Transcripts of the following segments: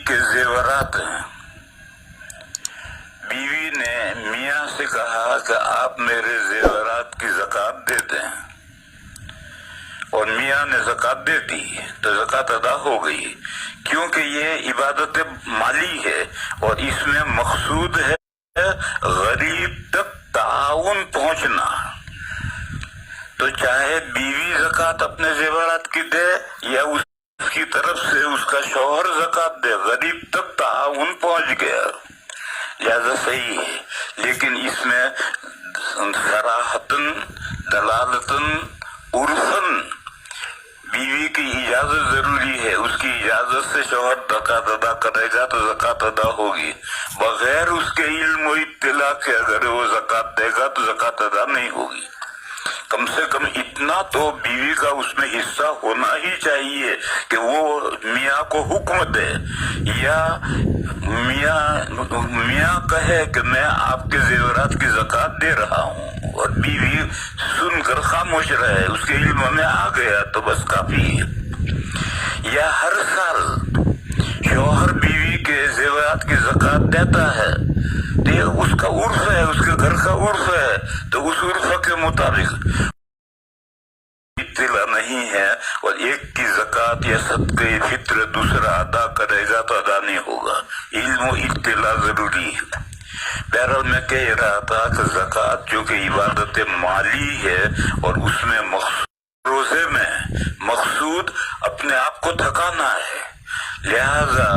के जेवरात हैं। बीवी ने मियाँ से कहा कि आप मेरे जेवरात की ज़कात दे दें, और मियाँ ने ज़कात दे दी तो ज़कात अदा हो गई, क्योंकि ये इबादत माली है और इसमें मकसूद है गरीब तक ताउन पहुंचना। तो चाहे बीवी ज़कात अपने जेवरात की दे या उसकी तरफ से उसका शौहर ज़कात दे, गरीब तक ताउन पहुंच गया, लिहाजा सही है। लेकिन इसमें सराहतन, दलालतन, उर्फन बीवी की इजाजत जरूरी है। उसकी इजाजत से शौहर ज़कात अदा करेगा तो ज़कात अदा होगी, बगैर उसके इल्म व इत्तिला के अगर वो ज़कात देगा तो ज़कात अदा नहीं होगी। कम से कम इतना तो बीवी का उसमें हिस्सा होना ही चाहिए कि वो मियाँ को हुक्म दे, या मियाँ कहे कि मैं आपके जेवरात की ज़कात दे रहा हूँ, और बीवी सुनकर खामोश रहे, उसके इल्म में आ गया तो बस काफी है। या हर साल शौहर बीवी के जेवरात की ज़कात देता है तो ये उसका उर्फ है, उसके घर का उर्फ है, तो उस उर्फ के मुताबिक इत्तिला नहीं है और एक की ज़कात या सदक़े फित्र दूसरा अदा करेगा तो अदा नहीं होगा। इल्म इत्तिला जरूरी है। बहरहाल मैं कह रहा था कि ज़कात जो कि इबादत माली है और उसमें रोजे में मकसूद अपने आप को थकाना है, लिहाजा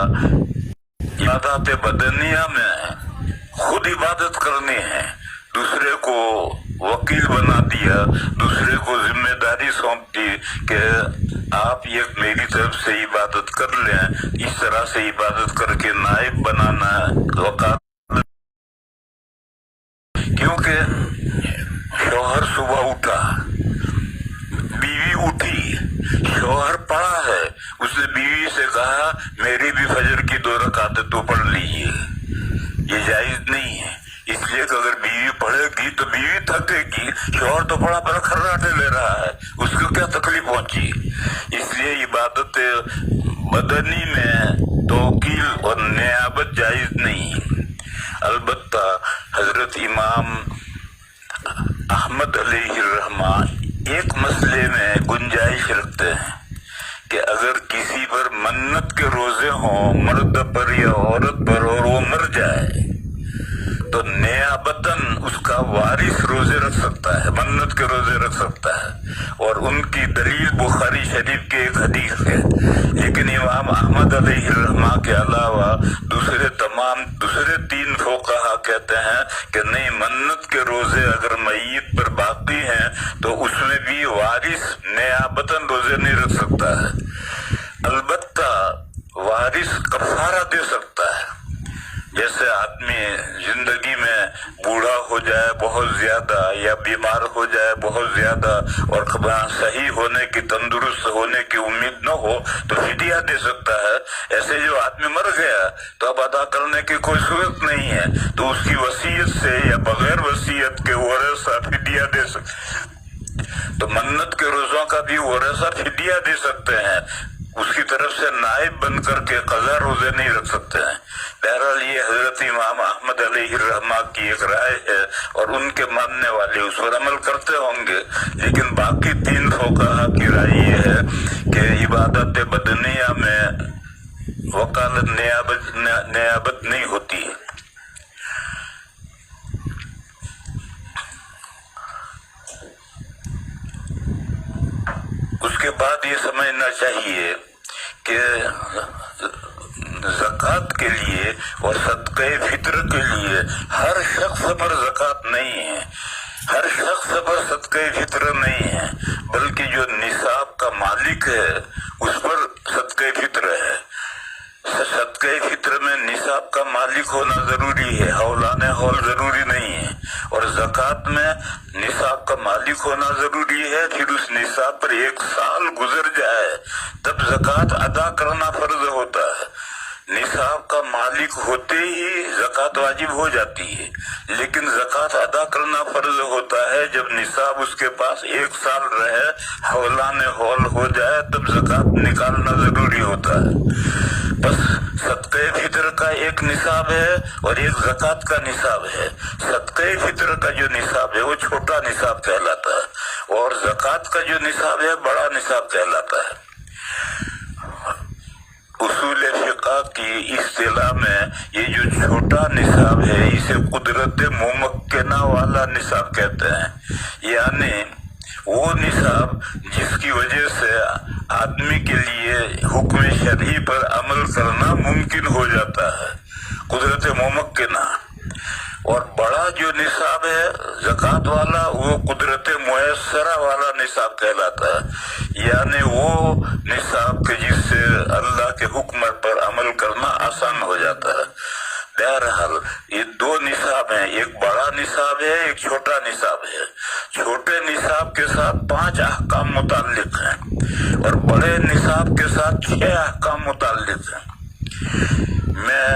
इबादत बदनिया में खुद इबादत करनी है। दूसरे को वकील बना दिया, दूसरे को जिम्मेदारी सौंप दी कि आप ये मेरी तरफ से इबादत कर लें, इस तरह से इबादत करके नाइब बनाना वकालत। क्योंकि शौहर सुबह उठा, बीवी उठी, शौहर पड़ा है, उसने बीवी से कहा मेरी भी फजर की 2 रकातें तो पढ़ लीजिए, ये जायज नहीं है। इसलिए कि अगर बीवी पढ़ेगी तो बीवी थकेगी, शौहर तो पड़ा पर खर्राटे ले रहा है, उसको क्या तकलीफ पहुंची। इसलिए इबादत बदनी में तौकील और नियाबत जायज नहीं। अलबत्ता हजरत इमाम अहमद अलैहिर्रहमान एक मसले में गुंजाइश रखते हैं कि अगर किसी पर मन्नत के रोजे हों, मर्द पर या औरत पर, और वो मर जाए तो नियाबतन उसका वारिस रोजे रख सकता है, मन्नत के रोजे रख सकता है, और उनकी दलील बुखारी शरीफ के एक हदीस है। लेकिन इमाम अहमद अलैहिर्रहमा के अलावा दूसरे 3 फुक़हा कहते हैं कि नहीं, मन्नत के रोजे अगर मय्यत पर बाकी हैं तो उसमें भी वारिस नियाबतन रोजे नहीं रख सकता है। अलबत्ता वारिस कफ़ारा दे सकता है। जैसे आदमी जिंदगी में बूढ़ा हो जाए बहुत ज्यादा या बीमार हो जाए बहुत ज्यादा और सही होने की, तंदुरुस्त होने की उम्मीद न हो तो फिदिया दे सकता है। ऐसे जो आदमी मर गया तो अब अदा करने की कोई सूरत नहीं है तो उसकी वसीयत से या बगैर वसीयत के वरसा फिदिया दे सकते। तो मन्नत के रोजों का भी वरसा फिदिया दे सकते हैं, उसकी तरफ से नाइब बन करके कज़ा रोजे नहीं रख सकते हैं। बहरहाल ये हजरत इमाम अहमद अलैहिर्रहमा की एक राय है और उनके मानने वाले उस पर अमल करते होंगे, लेकिन बाकी 3 फुक़हा की राय ये है कि इबादत बदनिया में वकालत नियाबत नहीं होती है। उसके बाद ये समझना चाहिए कि ज़कात के लिए और सदक़े फित्र के लिए हर शख्स पर ज़कात नहीं है, हर शख्स पर सदक़े फित्र नहीं है, बल्कि जो निसाब का मालिक है उस पर सदक़े फित्र है। सदक़े फित्र में निसाब का मालिक होना जरूरी है, हौलाने हौल जरूरी नहीं है। और ज़कात में निसाब का मालिक होना जरूरी है, फिर उस निसाब पर 1 साल गुजर जाए तब ज़कात अदा करना फर्ज होता है। निसाब का मालिक होते ही ज़कात वाजिब हो जाती है, लेकिन ज़कात अदा करना फर्ज होता है जब निसाब उसके पास 1 साल रहे, हौलाने हौल हो जाए तब ज़कात निकालना जरूरी होता है। बस सदका सदक़े फितर का एक निसाब है और एक ज़कात का निसाब है। सदक़े फितर का जो निसाब है वो छोटा निसाब कहलाता है और ज़कात का जो निसाब है बड़ा निसाब कहलाता है। उसूल फ़िक़ह की इस्तिलाह में ये जो छोटा निसाब है इसे कुदरत मुमक्किना वाला निसाब कहते हैं, यानी वो निसाब जिसकी वजह से आदमी के लिए हुक्म शरई पर अमल करना मुमकिन हो जाता है, कुदरत मुमक्किना। और बड़ा जो निसाब है ज़कात वाला वो कुदरत मुयस्सरा वाला निसाब कहलाता है, यानी वो निसाब के जिससे अल्लाह के हुक्म पर अमल करना आसान हो जाता है। बहरहाल ये दो निसाब हैं, एक बड़ा निसाब है एक छोटा निसाब है। छोटे निसाब के साथ 5 अहकाम मुताल्लिक हैं और बड़े निसाब के साथ 6 अहकाम मुताल्लिक हैं। मैं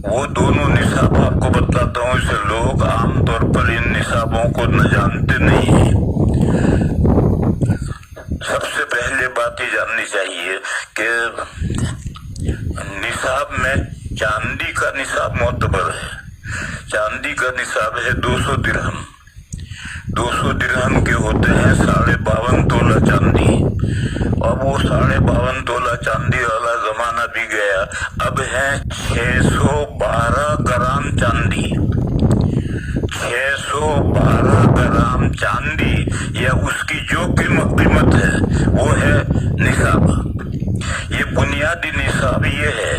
वो दोनों निसाब आपको बताता हूँ, इसे लोग आमतौर पर इन निसाबों को न जानते नहीं हैं। सबसे पहले बात ये जाननी चाहिए कि निसाब में चांदी का निसाब मोतबर है। चांदी का निसाब है 200 दिरहम। 200 दिरहम के होते हैं 52.5 तोला चांदी। अब वो 52.5 तोला चांदी वाला जमाना भी गया, अब है 612 ग्राम चांदी। 612 ग्राम चांदी या उसकी जो कीमत है वो है निसाब। ये बुनियादी निसाब ये है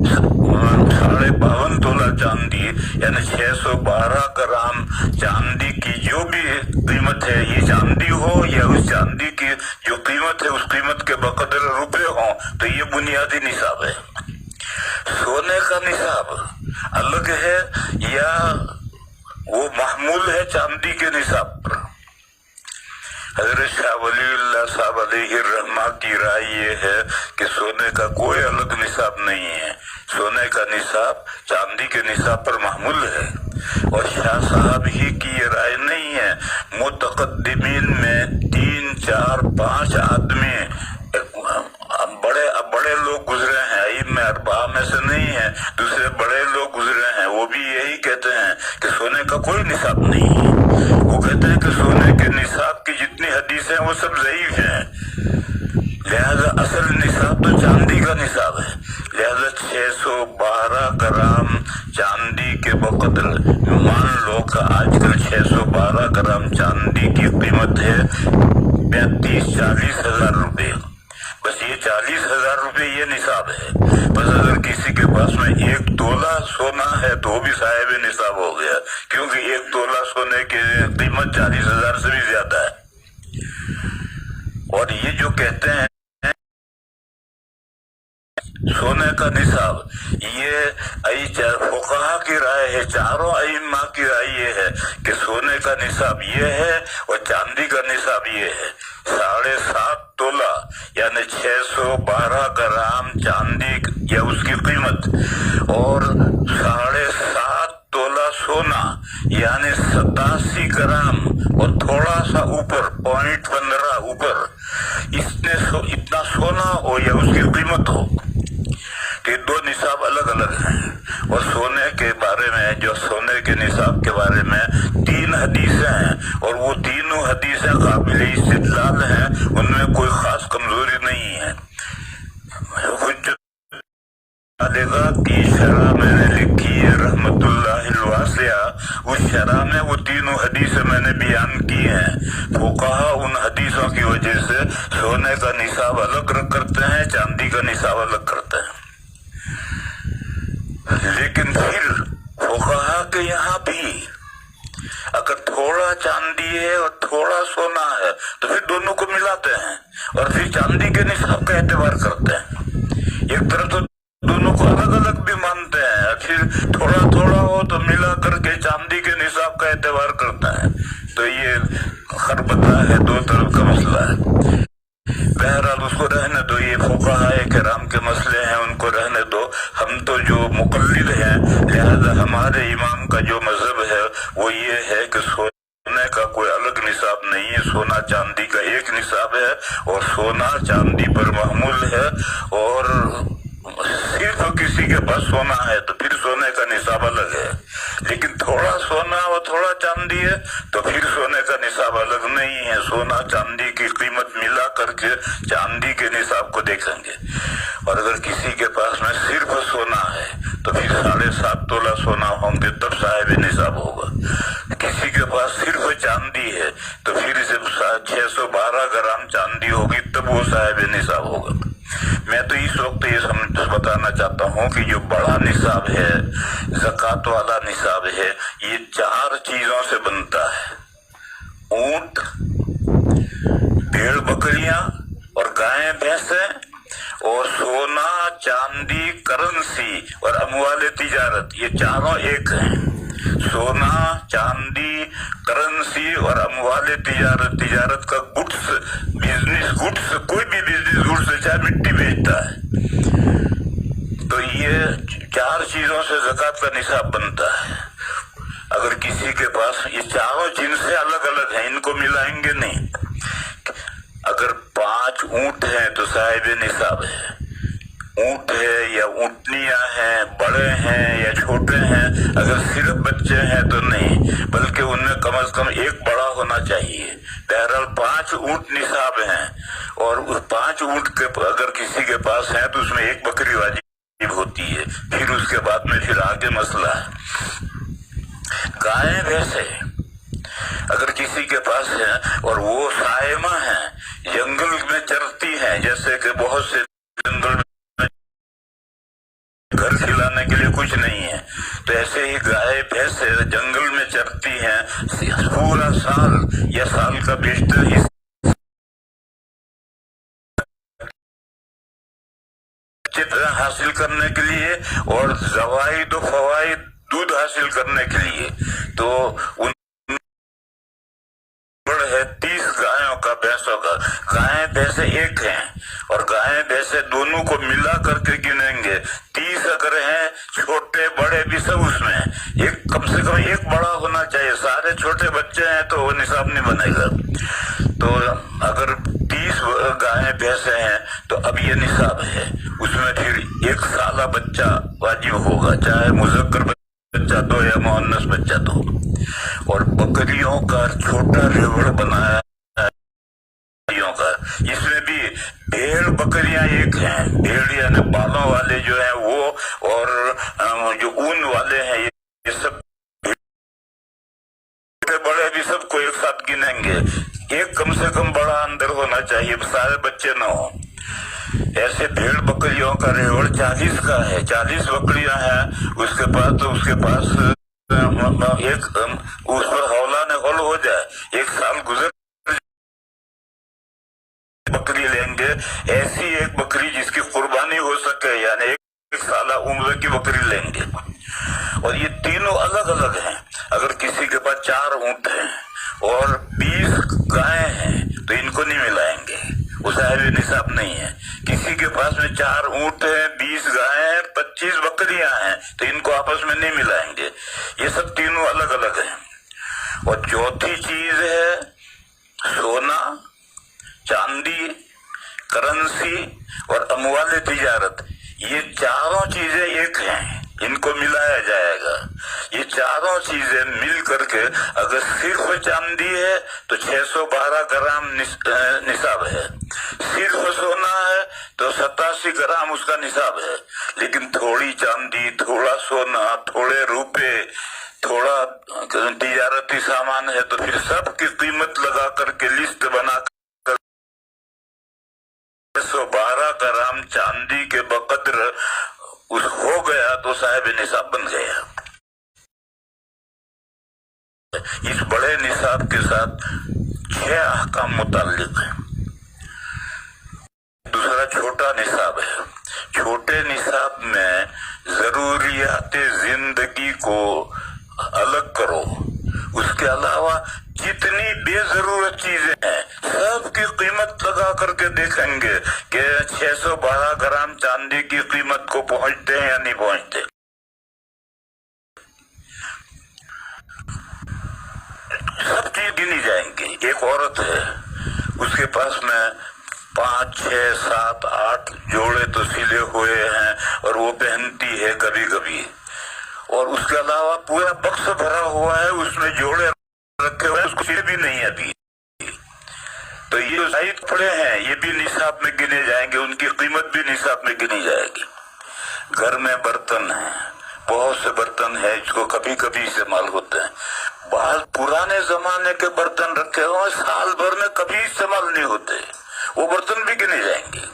52.5 तोला चांदी यानी 612 ग्राम चांदी की जो भी कीमत है, ये चांदी हो या उस चांदी की जो कीमत है उस कीमत के बकदर रुपए हो, तो ये बुनियादी निसाब है। सोने का निसाब अलग है या वो महमूल है चांदी के निसाब पर। हज़रत शाह वलीउल्लाह साहब अलैहिर्रहमा की राय ये है कि सोने का कोई अलग निसाब नहीं है, सोने का निसाब चांदी के निसाब पर महमूल है। और शाह साहब ही की ये राय नहीं है, मुतक़द्दिमीन में 3, 4, 5 आदमी बड़े लोग गुजरे हैं, इमाम अरबा में से नहीं है, दूसरे बड़े लोग गुजरे हैं, वो भी यही कहते हैं कि सोने का कोई निसाब नहीं है। वो कहते हैं कि सोने के निसाब की जितनी हदीस हैं वो सब ज़ईफ़ हैं, लिहाजा असल निसाब तो चांदी का निसाब है। लिहाजा 612 ग्राम चांदी के बकदर मान लो कि आजकल 612 ग्राम चांदी की कीमत है 35-40 हजार रुपये। बस ये 40,000 रुपये ये निसाब है। बस अगर किसी के पास में 1 तोला सोना है तो भी साहिब निसाब हो गया, क्योंकि 1 तोला सोने की कीमत 40,000 से भी ज्यादा है। और ये जो कहते हैं सोने का निसाब, ये फुक़हा की राय है, चारों अइम्मा की राय ये है कि सोने का निसाब ये है और चांदी का निसाब ये है। 7.5 तोला यानी 612 ग्राम चांदी या उसकी कीमत और 7.5 तोला सोना यानी 87 ग्राम और थोड़ा सा ऊपर 0.15 ऊपर इतना सोना हो या उसकी कीमत हो। ये दो निसाब अलग अलग हैं। और सोने के बारे में, जो सोने के निसाब के बारे में 3 हदीसें हैं और वो तीनों हदीसें काबिल इस्तिदलाल हैं, उनमें कोई खास कमजोरी नहीं है। की शरह मैंने लिखी है रहमतुल्लाहिल वासिया, उस शरह में वो तीनों हदीसें मैंने बयान की हैं। फुक़हा उन हदीसों की वजह से सोने का निसाब अलग करते हैं, चांदी का निसाब अलग करते हैं। लेकिन फिर फुक़हा के यहाँ भी अगर थोड़ा चांदी है और थोड़ा सोना है तो फिर दोनों को मिलाते हैं और फिर चांदी के निसाब का एतबार करते हैं। एक तरफ तो दोनों को अलग अलग भी मानते हैं, फिर थोड़ा थोड़ा हो तो मिला करके चांदी के निसाब का एतबार करते हैं। तो ये खरबता है, दो तरफ का मसला है। बहरहाल उसको रहने दो, ये फुक़हा किराम के मसले हैं, उनको रहने दो। हम तो जो मुक़ल्लिद हैं, लिहाजा हमारे इमाम का जो मज़हब है वो ये है कि सोने का कोई अलग निसाब नहीं है, सोना चांदी का एक निसाब है और सोना चांदी पर महमूल है। और सिर्फ किसी के पास सोना है तो फिर सोने का निसाब अलग है, लेकिन थोड़ा सोना और थोड़ा चांदी है तो फिर सोने का निसाब अलग नहीं है। सोना चांदी की कीमत मिला करके चांदी के निसाब को देखेंगे। और अगर किसी के पास में सिर्फ सोना है तो फिर 7.5 तोला सोना होंगे तब साहिब निसाब होगा। किसी के पास सिर्फ चांदी है तो फिर जब 612 ग्राम चांदी होगी तब वो साहिब निसाब होगा। मैं तो इस वक्त ये बताना चाहता हूँ कि जो बड़ा निसाब है, ज़कात वाला निसाब है, ये 4 चीजों से बनता है। ऊंट, भेड़ बकरियां और गायें भैंसें, और सोना चांदी करेंसी और अमवाले तिजारत, ये चारों एक हैं। सोना चांदी करेंसी और अमवाले तिजारत, तिजारत का गुड्स, बिजनेस गुड्स, कोई भी बिजनेस गुड्स है, चाहे मिट्टी बेचता है, तो ये 4 चीजों से ज़कात का निसाब बनता है। अगर किसी के पास ये चारों जिनसे अलग अलग हैं, इनको मिलाएंगे नहीं। अगर 5 ऊंट हैं तो साहिब निसाब है। ऊंट है या ऊंटनियां हैं, बड़े हैं या छोटे हैं, अगर सिर्फ बच्चे हैं तो नहीं, बल्कि उनमें कम से कम एक बड़ा होना चाहिए। बहरहाल 5 ऊंट निसाब हैं, और उस 5 ऊंट के अगर किसी के पास है तो उसमें एक बकरी वाजिब होती है। फिर उसके बाद में फिर आगे मसला है। गायें भैंसे अगर किसी के पास है और वो साइमा है, जंगल में चरती है, जैसे कि बहुत से जंगल में घर खिलाने के लिए कुछ नहीं है, तो ऐसे ही गाय भैंसे जंगल में चरती हैं पूरा साल या साल का बेशतर चित्र हासिल करने के लिए और ज़वाइद और फवाइद दूध हासिल करने के लिए, तो उन है 30 गायों का, भैंसों का। गायें भैंसे एक हैं और गायें भैंसे दोनों को मिला करके गिनेंगे। 30 अगर हैं, छोटे बड़े भी सब उसमें एक, कम से कम एक बड़ा होना चाहिए। सारे छोटे बच्चे हैं तो वो निसाब नहीं बनेगा। तो अगर 30 गायें भैंसे हैं तो अब ये निसाब है। उसमें फिर 1 साला बच्चा वाजिब होगा, चाहे मुज़क्कर बच्चा दो या मुअन्नस बच्चा दो। और बकरियों का छोटा रेवड़ बनाया का, इसमें भी भेड़ बकरियां एक हैं। भेड़ यानी बालों वाले जो हैं वो, और जो ऊन वाले हैं, ये सब बड़े भी सबको एक साथ गिनेंगे। एक कम से कम बड़ा अंदर होना चाहिए, सारे बच्चे न हो। ऐसे भेड़ बकरियों का रेवड़ 40 का है। 40 बकरियां हैं उसके पास, तो उसके पास एक उस पर हौला ने हौल हो जाए, 1 साल गुजर बकरी लेंगे। ऐसी एक बकरी जिसकी कुर्बानी हो सके, यानी 1 साल उम्र की बकरी लेंगे। और ये तीनों अलग अलग हैं। अगर किसी के पास 4 ऊंट हैं और 20 गायें हैं तो इनको नहीं मिलाएंगे, वो साहिब निसाब नहीं है। किसी के पास में 4 ऊंट है, 20 गायें हैं, 25 बकरियां हैं तो इनको आपस में नहीं मिलाएंगे। ये सब तीनों अलग अलग हैं। और चौथी चीज है सोना चांदी करेंसी और अमवाले तिजारत। ये चारों चीजें एक हैं, इनको मिलाया जाएगा। ये चारों चीजें मिल करके अगर सिर्फ चांदी है तो 612 ग्राम निसाब है, सिर्फ सोना है तो 87 ग्राम उसका निसाब है। लेकिन थोड़ी चांदी, थोड़ा सोना, थोड़े रुपए, थोड़ा तिजारती सामान है तो फिर सब की कीमत लगा करके लिस्ट बना कर 612 ग्राम चांदी के बकद्र उस हो गया तो साहिब निसाब बन गया। इस बड़े निसाब के साथ 6 अहकाम मुताल्लिक है। दूसरा छोटा निसाब है। छोटे निसाब में जरूरियात जिंदगी को अलग करो, उसके अलावा जितनी बेजरूरत चीजें हैं सबकी कीमत लगा करके देखेंगे कि 612 ग्राम चांदी की कीमत को पहुंचते हैं या नहीं पहुंचते। सब चीज गिनी जाएंगी। एक औरत है, उसके पास में 5, 6, 7, 8 जोड़े तो सिले हुए हैं और वो पहनती है कभी कभी, और उसके अलावा पूरा बक्स भरा हुआ है, उसमें जोड़े रखे हुए हैं, उसको सिले भी नहीं अभी। तो ये जो जायद कपड़े हैं ये भी निसाब में गिने जाएंगे, उनकी कीमत भी निसाब में गिनी जाएगी। घर में बर्तन है, बहुत से बर्तन है इसको कभी कभी इस्तेमाल होते हैं, बहुत पुराने जमाने के बर्तन रखे हुए साल भर में कभी इस्तेमाल नहीं होते, वो बर्तन भी गिने जाएंगे।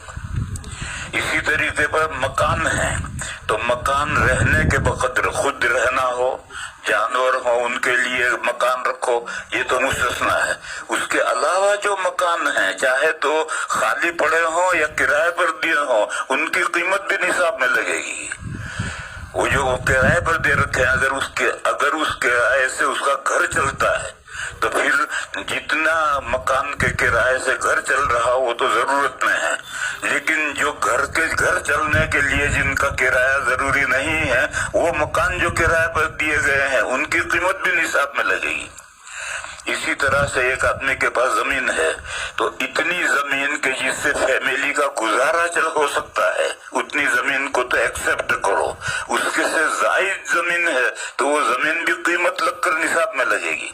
इसी तरीके पर मकान है, तो मकान रहने के बकदर खुद रहना हो, जानवर हो उनके लिए मकान रखो, ये तो मुस्तस्ना है। उसके अलावा जो मकान है चाहे तो खाली पड़े हो या किराए पर दिए हो, उनकी कीमत भी निसाब में लगेगी। वो जो किराए पर दे रखे हैं अगर उस किराए से उसका घर चलता है तो फिर जितना मकान के किराए से घर चल रहा वो तो जरूरत में है, लेकिन जो घर चलने के लिए जिनका किराया जरूरी नहीं है वो मकान जो किराए पर दिए गए हैं उनकी कीमत भी निसाब में लगेगी। इसी तरह से एक आदमी के पास जमीन है तो इतनी जमीन के जिससे फैमिली का गुजारा हो सकता है उतनी जमीन को तो एक्सेप्ट करो, उसके से जायद जमीन है तो वो जमीन भी कीमत लगकर निसाब में लगेगी।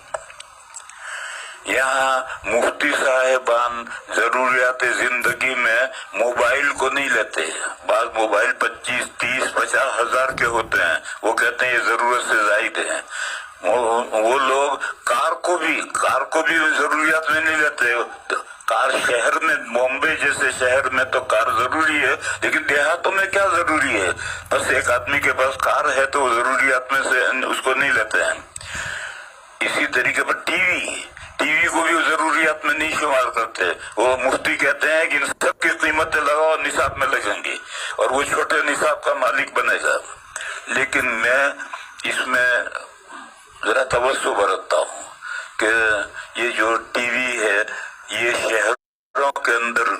यहाँ मुफ्ती साहेबान जरूरियात जिंदगी में मोबाइल को नहीं लेते, बाद मोबाइल 25, 30, 50 हजार के होते हैं, वो कहते हैं ये जरूरत से जायद है। वो लोग कार को भी जरूरियात में नहीं लेते। कार शहर में, बॉम्बे जैसे शहर में तो कार जरूरी है, लेकिन देहातों में क्या जरूरी है, बस एक आदमी के पास कार है तो जरूरियात में से उसको नहीं लेते हैं। इसी तरीके पर टीवी को भी जरूरियात में नहीं शुमार करते। वो मुफ्ती कहते हैं कि इन सब की कीमतें लगाओ निसाब में लगेंगी और वो छोटे निसाब का मालिक बनेगा। लेकिन मैं इसमें जरा तवज्जो बरतता हूँ कि ये जो टीवी है ये शहरों के अंदर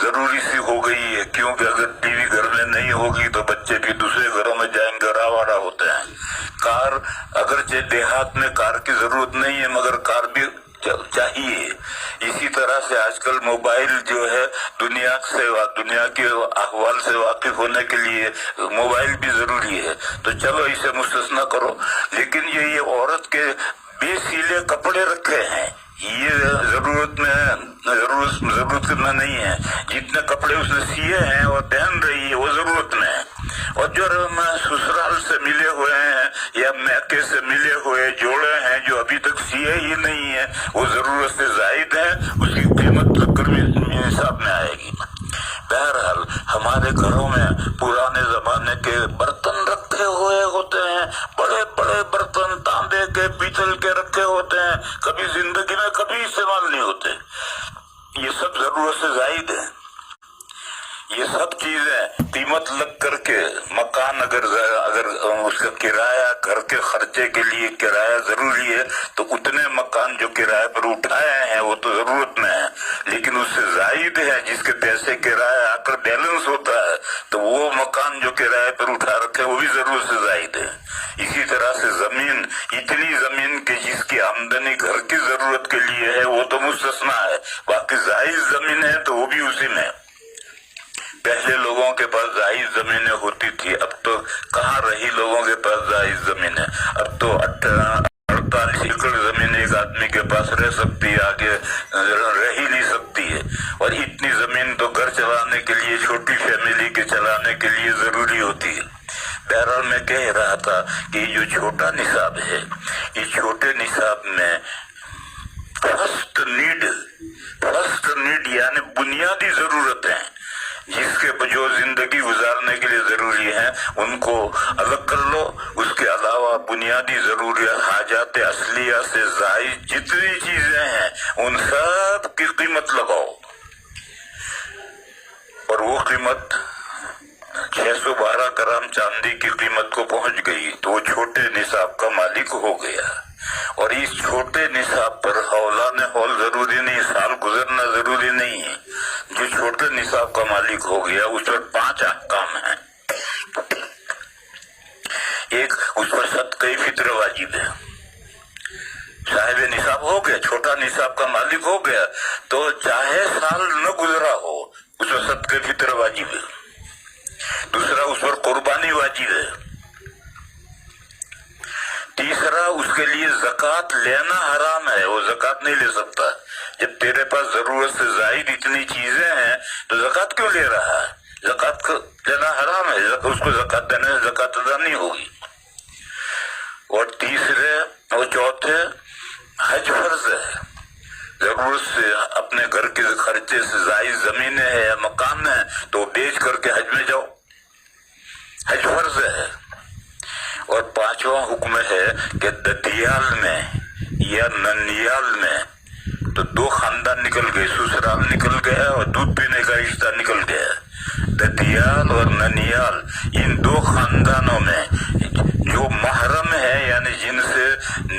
जरूरी सी हो गई है, क्योंकि अगर टीवी घर में नहीं होगी तो बच्चे भी दूसरे घरों में जाएंगे, रावारा होते हैं। कार अगरचे देहात में कार की जरूरत नहीं है मगर कार भी चाहिए। इसी तरह से आजकल मोबाइल जो है दुनिया के अहवाल से वाकिफ होने के लिए मोबाइल भी जरूरी है, तो चलो इसे मुस्तस्ना करो। लेकिन ये औरत के बेसिले कपड़े रखे हैं ये जरूरत में नहीं है। जितने कपड़े उसने सिए हैं और पहन रही है वो जरूरत में है, और जो ससुराल से मिले हुए हैं या मैके से मिले हुए जोड़े हैं जो अभी तक सिए ही नहीं है वो जरूरत से जायद है, उसकी कीमत लगकर हिसाब में आएगी। बहरहाल हमारे घरों में पुराने जमाने के बर्तन रखे हुए होते हैं, बड़े बड़े बर्तन तांबे के, पीतल के रखे होते हैं, कभी जिंदगी में कभी इस्तेमाल नहीं होते। ये सब जरूरत से जायद है। ये सब चीजें कीमत लग करके मकान अगर उसका किराया, घर के खर्चे के लिए किराया जरूरी है तो उतने मकान जो किराए पर उठाए हैं वो तो जरूरत में है, लेकिन उससे जायद है जिसके पैसे किराया आकर बैलेंस होता है तो वो मकान जो किराए पर उठा रखे वो भी जरूरत से जायद है। इसी तरह से जमीन, इतनी जमीन के जिसकी आमदनी घर की जरूरत के लिए है वो तो मुस्तस्ना है, बाकी जायद जमीन है तो वो भी उसी में। पहले लोगों के पास जायज जमीनें होती थी, अब तो कहाँ रही लोगों के पास जायज जमीनें। अब तो 48 एकड़ जमीन एक आदमी के पास रह सकती है, आगे रह ही नहीं सकती है। और इतनी जमीन तो घर चलाने के लिए, छोटी फैमिली के चलाने के लिए जरूरी होती है। बहरहाल मैं कह रहा था कि जो छोटा निसाब है, इस छोटे निसाब में फर्स्ट नीड यानी बुनियादी जरूरतें जिसके जो जिंदगी गुजारने के लिए जरूरी है उनको अलग कर लो। उसके अलावा बुनियादी जरूरियात, हाजात असलिया से जायद जितनी चीजें हैं उन सब की कीमत लगाओ, और वो कीमत 612 ग्राम चांदी की कीमत को पहुंच गई तो वो छोटे निसाब का मालिक हो गया। और इस छोटे निसाब पर हौलाने हौल जरूरी नहीं, साल गुजरना जरूरी नहीं है। जो छोटे निसाब का मालिक हो गया उस पर 5 अहकाम हैं। एक, उस पर सदक़े फित्र वाजिब है। साहिब निसाब हो गया, छोटा निसाब का मालिक हो गया, तो चाहे साल न गुजरा हो उस पर सदके फितर वाजिब है। दूसरा, उस पर कुर्बानी वाजिब है। तीसरा, उसके लिए ज़कात लेना हराम है, वो ज़कात नहीं ले सकता। जब तेरे पास जरूरत से जायद इतनी चीजें हैं तो ज़कात क्यों ले रहा है? ज़कात को लेना हराम है, उसको ज़कात देने से ज़कात अदा नहीं होगी। और तीसरे और चौथे, हज फर्ज है। जरूरत से अपने घर के खर्चे से जायद जमीनें है या मकान है तो बेच करके हज में जाओ, हज फर्ज है। और पांचवा हुक्म है कि ददियाल में या ननियाल में तो दो खानदान निकल गए, ससुराल निकल गया और दूध पीने का रिश्ता निकल गया। ददियाल और ननियाल, इन दो खानदानों में जो महरम है यानी जिनसे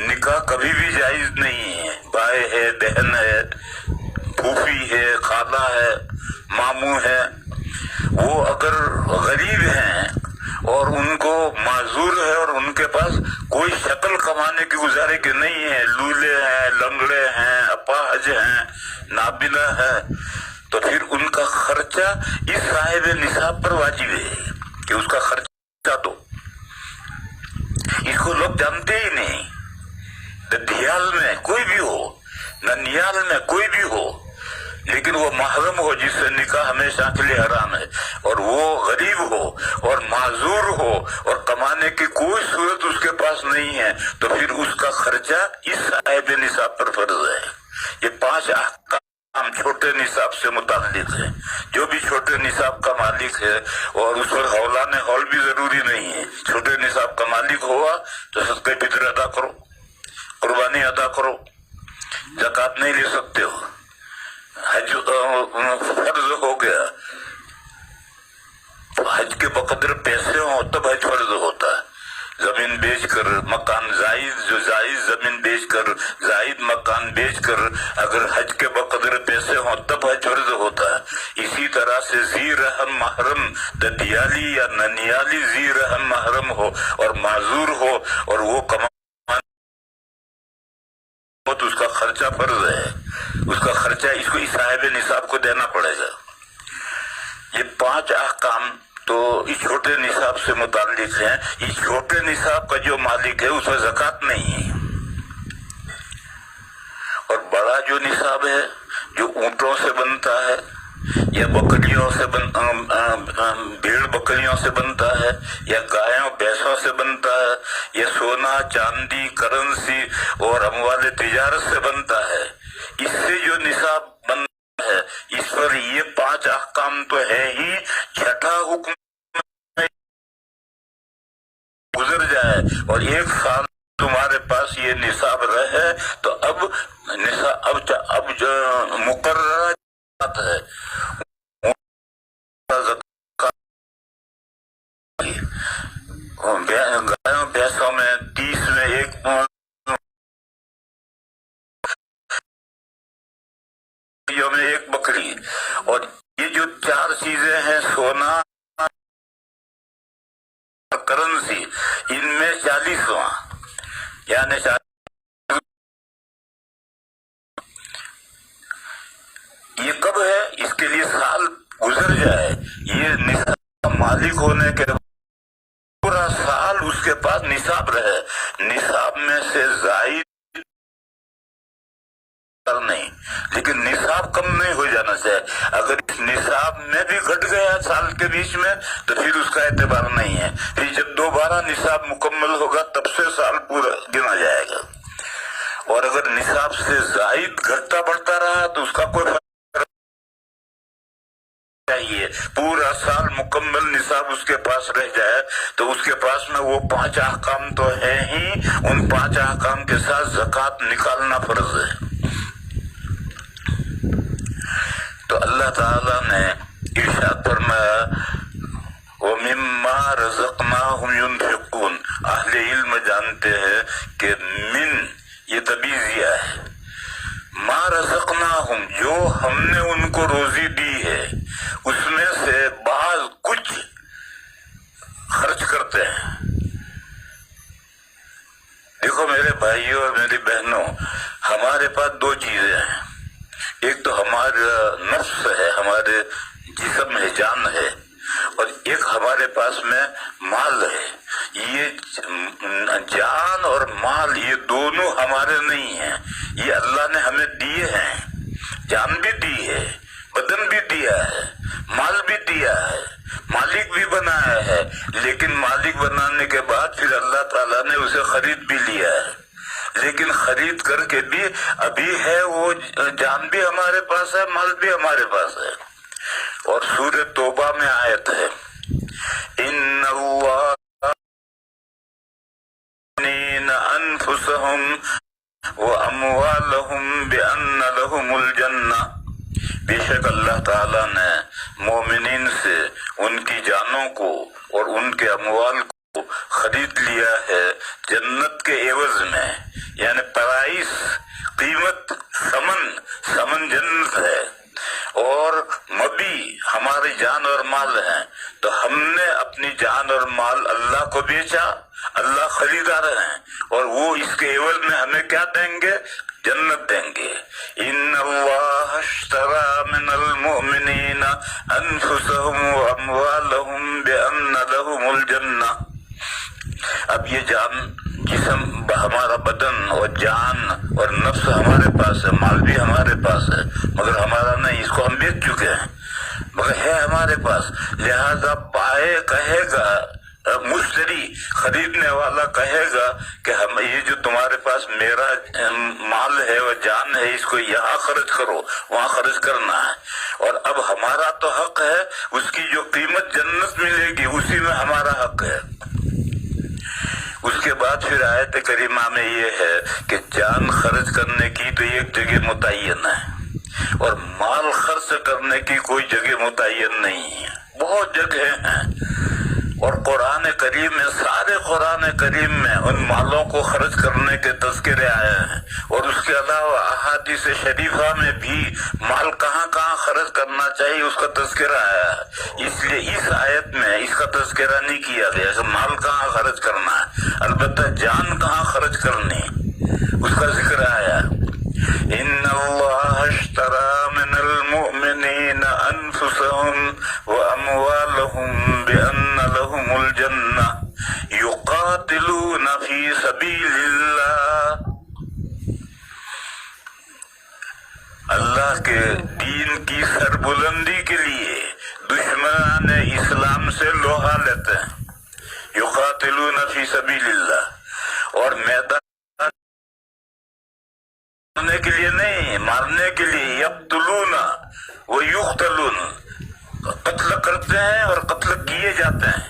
निकाह कभी भी जायज नहीं है, भाई है, बहन है, फूफी है, खाला है, मामू है, वो अगर गरीब हैं और उनको माजूर है और उनके पास कोई शक्ल कमाने की गुजारे की नहीं है, लूले हैं, लंगड़े हैं, अपाहज हैं, नाबिना है, तो फिर उनका खर्चा इस साहिब निसाब पर वाजिब है कि उसका खर्चा दो। इसको लोग जानते ही नहीं। ददियाल में कोई भी हो, ननियाल में कोई भी हो, लेकिन वो महरम हो जिससे निकाह हमेशा के लिए हराम है, और वो गरीब हो और माजूर हो और कमाने की कोई सूरत उसके पास नहीं है, तो फिर उसका खर्चा इस साहिब निसाब पर फर्ज है। ये 5 अहकाम छोटे निसाब से मुताल्लिक है। जो भी छोटे निसाब का मालिक है, और उस पर हौलाने हौल भी जरूरी नहीं है, छोटे निसाब का मालिक हुआ तो सदका फितर अदा करो, कुर्बानी अदा करो, ज़कात नहीं ले सकते हो, हज फर्ज हो गया, तो हज के बकदर पैसे हो तब हज फर्ज होता है। जमीन बेचकर मकान जायज, जो जायज जमीन बेचकर जायज मकान बेचकर अगर हज के बकदर पैसे हो तब हज फर्ज होता है। इसी तरह से जी रहम महरम ददियाली या ननियाली जी रहम महरम हो और माजूर हो और वो कमा तो उसका खर्चा फर्ज है, उसका खर्चा इसको इस साहिब निसाब को देना पड़ेगा। ये 5 अहकाम तो इस छोटे निसाब से मुताल्लिक हैं। इस छोटे निसाब का जो मालिक है उसमें ज़कात नहीं है। और बड़ा जो निसाब है, जो ऊंटों से बनता है या बकरियों से भेड़ बकरियों से बनता है या गायों भैंसों से बनता है या सोना चांदी करेंसी और अमवाले तिजारत से बनता है, इससे जो निसाब बनता है, इस पर ये 5 अहकाम तो है ही। छठा हुक्म गुजर जाए और 1 साल तुम्हारे पास ये निसाब रहे तो अब निसाब अब जो मुकर्रर है गायों भैंसों में 30 में 1 में 1 बकरी, और ये जो 4 चीजें हैं सोना करेंसी, इनमें 40वां यानी ये कब है? इसके लिए साल गुजर जाए, ये निसाब मालिक होने के पूरा साल उसके पास निसाब रहे, निसाब में से जायद नहीं, लेकिन निसाब कम नहीं हो जाना चाहिए। अगर इस निसाब में भी घट गया साल के बीच में तो फिर उसका एतबार नहीं है। फिर जब दोबारा निसाब मुकम्मल होगा तब से साल पूरा गिना जाएगा। और अगर निसाब से जायद घटता बढ़ता रहा तो उसका कोई फर्क चाहिए। पूरा साल मुकम्मल निसाब उसके पास रह जाए तो उसके पास में वो 5 अहकाम तो है ही, उन 5 अहकाम के साथ ज़कात निकालना फर्ज है। तो अल्लाह ताला ने इरशाद फरमाया, वो मिम्मा रज़क़नाहुम युनफ़िक़ून। अहले इल्म जानते हैं कि मिन ये तबीज़िया है, मा रज़क़नाहुम जो हमने उनको रोजी दी है उसमें से बाज कुछ खर्च करते हैं। देखो میرے بھائیوں اور میری بہنوں، ہمارے پاس دو چیزیں ہیں، ایک تو ہمارا نفس ہے، ہمارے جسم ہے، جان ہے، اور ایک ہمارے پاس میں مال ہے۔ یہ جان اور مال یہ دونوں ہمارے نہیں ہیں، یہ اللہ نے ہمیں دیے ہیں۔ جان بھی دی ہے، بدن بھی دیا ہے، مال بھی دیا ہے، مالک بھی بنایا ہے، لیکن مالک بنانے کے بعد پھر اللہ تعالیٰ نے اسے خرید بھی لیا ہے۔ لیکن خرید کر کے بھی ابھی ہے، وہ جان بھی ہمارے پاس ہے، مال بھی ہمارے پاس ہے۔ اور سورہ توبہ میں آیت ہے، ان اللہ انفسہم واموالہم بان لہم الجنہ، بے شک اللہ تعالیٰ نے مومنین سے ان کی جانوں کو اور ان کے اموال کو خرید لیا ہے جنت کے عوض میں، یعنی پرائس، قیمت، ثمن جنت ہے، اور مبی ہماری جان اور مال ہیں۔ تو ہم نے اپنی جان اور مال اللہ کو بیچا، اللہ خریدا رہے ہیں، اور وہ اس کے عوض میں ہمیں کیا دیں گے؟ جنت دیں گے۔ ان اللہ اشتری من المؤمنین انفسہم واموالہم بان لہم الجنہ۔ اب یہ جان، جسم، ہمارا بدن اور جان اور نفس ہمارے پاس ہے، مال بھی ہمارے پاس ہے، مگر ہمارا نہیں، اس کو ہم بیچ چکے ہیں، مگر ہے ہمارے پاس۔ لہذا بائے کہے گا، مشتری، خریدنے والا کہے گا کہ ہم یہ جو تمہارے پاس میرا مال ہے اور جان ہے، اس کو یہاں خرچ کرو، وہاں خرچ کرنا ہے، اور اب ہمارا تو حق ہے، اس کی جو قیمت جنت ملے گی اسی میں ہمارا حق ہے۔ اس کے بعد پھر آیت کریمہ میں یہ ہے کہ جان خرچ کرنے کی تو ایک جگہ متعین ہے، اور مال خرچ کرنے کی کوئی جگہ متعین نہیں ہے، بہت جگہ ہیں۔ اور قرآن کریم میں، سارے قرآن کریم میں ان مالوں کو خرچ کرنے کے تذکرے آئے ہیں، اور اس کے علاوہ احادیث شریفہ میں بھی مال کہاں کہاں خرچ کرنا چاہیے اس کا تذکرہ آیا ہے۔ اس لیے اس آیت میں اس کا تذکرہ نہیں کیا گیا کہ مال کہاں خرچ کرنا ہے، البتہ جان کہاں خرچ کرنی اس کا ذکر آیا۔ ان اللہ اشتری من المؤمنین انفسہم واموالہم بان لہم الجنہ یقاتلون فی سبیل اللہ۔ اللہ کے دین کی سربلندی کے لیے دشمنان اسلام سے لوہا لیتے ہیں، یقاتلون فی سبیل اللہ، اور میدان مارنے کے لیے نہیں، مارنے کے لیے، یقتلون و یقتلون، قتل کرتے ہیں اور قتل کیے جاتے ہیں،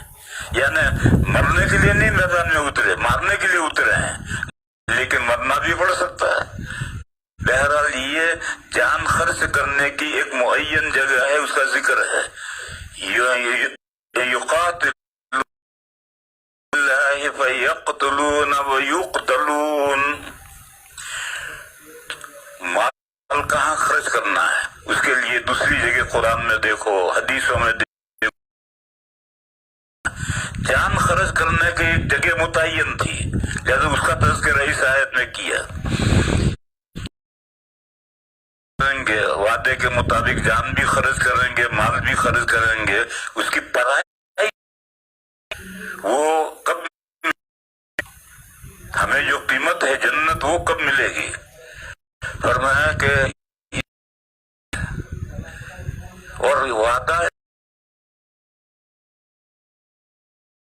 یعنی مرنے کے لیے نہیں میدان میں اترے، مارنے کے لیے اترے ہیں، لیکن مرنا بھی پڑ سکتا ہے۔ بہرحال یہ جان خرچ کرنے کی ایک معین جگہ ہے، اس کا ذکر ہے، یقاتلون اللہ فیقتلون و یقتلون۔ مال کہاں خرچ کرنا ہے اس کے لیے دوسری جگہ قرآن میں دیکھو، حدیثوں میں دیکھو، جان خرچ کرنے کی ایک جگہ متعین تھی، لہذا اس کا تذکرہ اس آیت میں کیا۔ وعدے کے مطابق جان بھی خرچ کریں گے، مال بھی خرچ کریں گے، اس کی پڑھائی وہ کب، ہمیں جو قیمت ہے جنت وہ کب ملے گی؟ فرمایا کہ اور وعدہ